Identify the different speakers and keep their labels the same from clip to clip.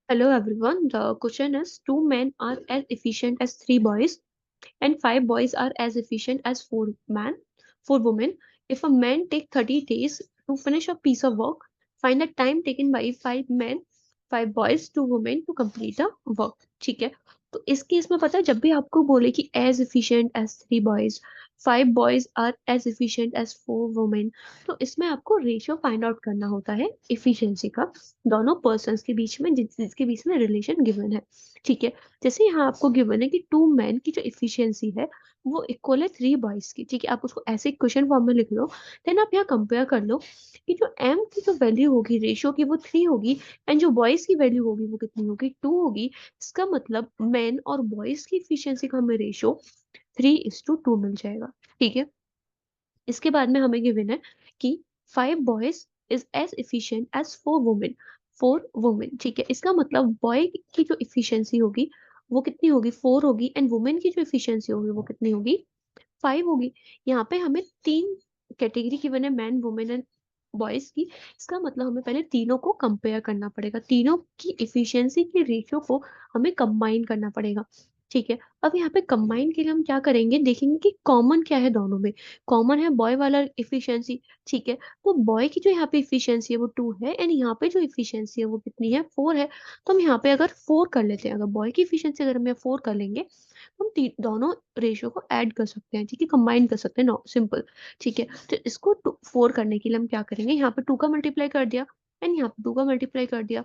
Speaker 1: Hello everyone. The question is two men are as efficient as three boys and five boys are as efficient as four women. If a man take 30 days to finish a piece of work, find the time taken by five men, five boys, two women to complete the work. ठीक है, तो इस case में पता है जब भी आपको बोले कि as efficient as three boys, five boys are as efficient as four women, तो इसमें आपको रेशियो फाइंड आउट करना होता है इफिशिएंसी का, दोनों पर्सन्स के बीच में जिसके बीच में रिलेशन गिवन है। ठीक है, जैसे यहाँ आपको गिवन है कि टू मैन की जो इफिशियंसी है वो इक्वल है थ्री बॉयज की। ठीक है, आप उसको ऐसे क्वेश्चन फॉर्म में लिख लो। देन आप यहाँ कंपेयर कर लो कि जो एम की जो वैल्यू होगी रेशियो की वो थ्री होगी एंड जो बॉयज की वैल्यू होगी वो कितनी होगी, टू होगी। इसका मतलब मैन और बॉयज की इफिशियंसी का हमें रेशियो 3:2 मिल जाएगा। ठीक है, इसके बाद में हमें गिवन है कि five boys is as efficient as four women. ठीक है, इसका मतलब बॉय की जो इफिशियंसी होगी वो कितनी होगी, फोर होगी एंड वुमेन की जो इफिशियंसी होगी वो कितनी होगी, फाइव होगी। यहाँ पे हमें तीन कैटेगरी की बने, मैन वुमेन एंड बॉयज की। इसका मतलब हमें पहले तीनों को कंपेयर करना पड़ेगा, तीनों की इफिशियंसी के रेशियो को हमें कंबाइन करना पड़ेगा। ठीक है, अब यहाँ पे कंबाइन के लिए हम क्या करेंगे, देखेंगे कि कॉमन क्या है दोनों में। कॉमन है बॉय वाला इफिशियंसी। ठीक है, तो बॉय की जो यहाँ पे इफिशियंसी है वो टू है एंड यहाँ पे जो इफिशियंसी है वो कितनी है, फोर है। तो हम यहाँ पे अगर फोर कर लेते हैं, अगर बॉय की इफिशियंसी अगर हम यहाँ फोर कर लेंगे तो हम दोनों रेशियो को ऐड कर सकते हैं। ठीक है, कंबाइन कर सकते हैं, नो सिंपल। ठीक है, तो इसको फोर करने के लिए हम क्या करेंगे, यहाँ पे टू का मल्टीप्लाई कर दिया एंड यहाँ पे टू का मल्टीप्लाई कर दिया।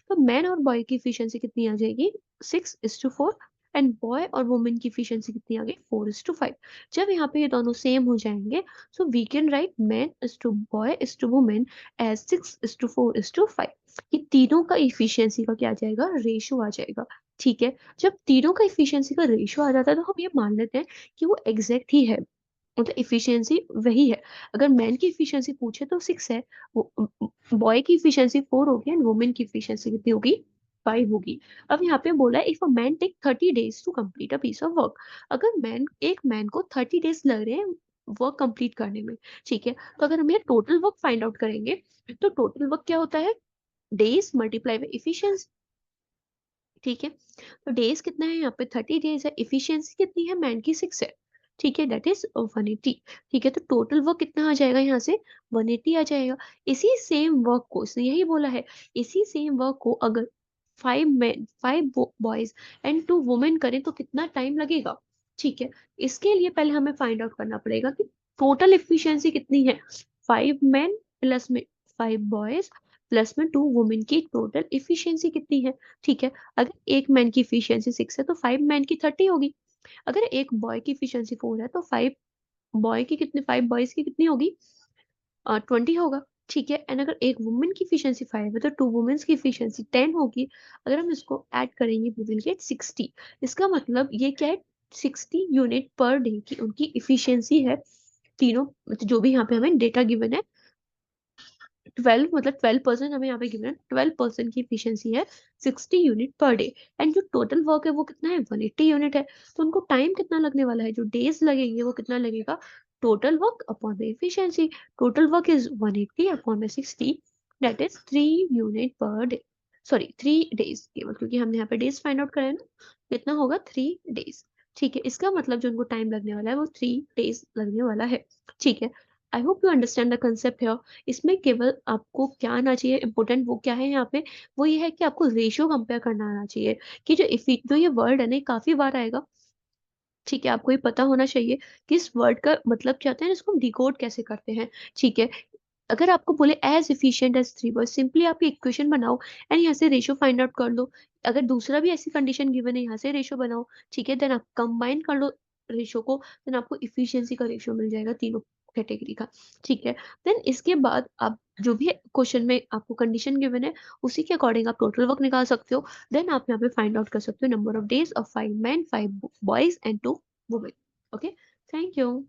Speaker 1: तो मैन और बॉय की इफिशियंसी कितनी आ जाएगी, 6:4 एंड बॉय और वुमेन की इफिशियंसी कितनी आ गई, 4:5। जब यहाँ पे ये दोनों सेम हो जाएंगे so we can write man is to boy is to women as 6:4:5। ये तीनों का इफिशियंसी का क्या आ जाएगा, रेशियो आ जाएगा। ठीक है, जब तीनों का इफिशियंसी का रेशियो आ जाता है तो हम ये मान लेते हैं कि वो एग्जैक्ट ही है, मतलब इफिशियंसी वही है। अगर मैन की इफिशियंसी पूछे तो सिक्स है, बॉय की इफिशियंसी फोर होगी एंड वुमेन की इफिशियंसी कितनी होगी, फाइव होगी। अब यहाँ पे बोला है if a man take 30 days to complete a piece of work. अगर एक मैन को 30 days लग रहे हैं वर्क कंप्लीट करने में। ठीक है, तो अगर हम ये टोटल वर्क फाइंड आउट करेंगे तो टोटल वर्क क्या होता है, डेज मल्टीप्लाई बाई इफिशियंसी। ठीक है, तो डेज कितना है, यहाँ पे 30 days है, इफिशियंसी कितनी है, मैन की सिक्स है। ठीक है, दैट इज 180। ठीक है, तो टोटल वर्क कितना आ जाएगा यहाँ से, 180 आ जाएगा। इसी सेम वर्क को, इसने यही बोला है, इसी सेम वर्क को अगर five boys and two women करें तो कितना टाइम लगेगा। ठीक है, इसके लिए पहले हमें फाइंड आउट करना पड़ेगा कि टोटल इफिशियंसी कितनी है, फाइव मैन प्लस में फाइव बॉयज प्लस में टू वुमेन की टोटल इफिशियंसी कितनी है। ठीक है, अगर एक मैन की इफिशियंसी सिक्स है तो फाइव मैन की 30 होगी। अगर एक बॉय की इफिशियंसी फोर है तो फाइव बॉयज की कितनी होगी, 20 होगा। ठीक है, एंड अगर एक वुमेन की इफिशियंसी फाइव है तो टू वुमेन्स की इफिशियंसी 10 होगी। अगर हम इसको ऐड करेंगे वी विल गेट 60। इसका मतलब ये क्या है, 60 यूनिट पर डे की उनकी इफिशियंसी है। तीनों मतलब जो भी यहाँ पे हमें डेटा गिवन है, 12 मतलब 12% हमें यहाँ पे गिवन है, 12% की इफिशियंसी है 60 यूनिट पर डे। एंड जो टोटल वर्क है वो कितना है, 180 यूनिट है। तो उनको टाइम कितना लगने वाला है, जो डेज लगेंगे वो कितना लगेगा, total work upon the efficiency. Total work is 180 upon में 60, that is 3 unit per day. Sorry 3 days केवल, क्योंकि हमने यहाँ पे डेज फाइंड आउट करा है ना, कितना होगा 3 डेज। ठीक है, इसका मतलब जो उनको टाइम लगने वाला है वो 3 डेज लगने वाला है। ठीक है, I hope you understand the concept है। इसमें केवल आपको क्या आना चाहिए, इंपॉर्टेंट वो क्या है यहाँ पे, वो ये है कि आपको रेशियो कंपेयर करना आना चाहिए कि जो ये वर्ड है ना ये काफी बार आएगा। ठीक है, आपको ये पता होना चाहिए कि इस वर्ड का मतलब क्या होता है, इसको हम डिकोड कैसे करते हैं। ठीक है, अगर आपको बोले as efficient as three boys, simply आप इक्वेशन बनाओ एंड यहाँ से रेशियो फाइंड आउट कर लो। अगर दूसरा भी ऐसी कंडीशन गिवन है, यहाँ से रेशियो बनाओ। ठीक है, देन आप कंबाइन कर लो रेशियो को, देन आपको इफिशियंसी का रेशियो मिल जाएगा तीनों कैटेगरी का। ठीक है, देन इसके बाद आप जो भी क्वेश्चन में आपको कंडीशन गिवन है उसी के अकॉर्डिंग आप टोटल वर्क निकाल सकते हो। देन आप यहाँ पे फाइंड आउट कर सकते हो number of days of five man, five boys and two women. Okay, thank you.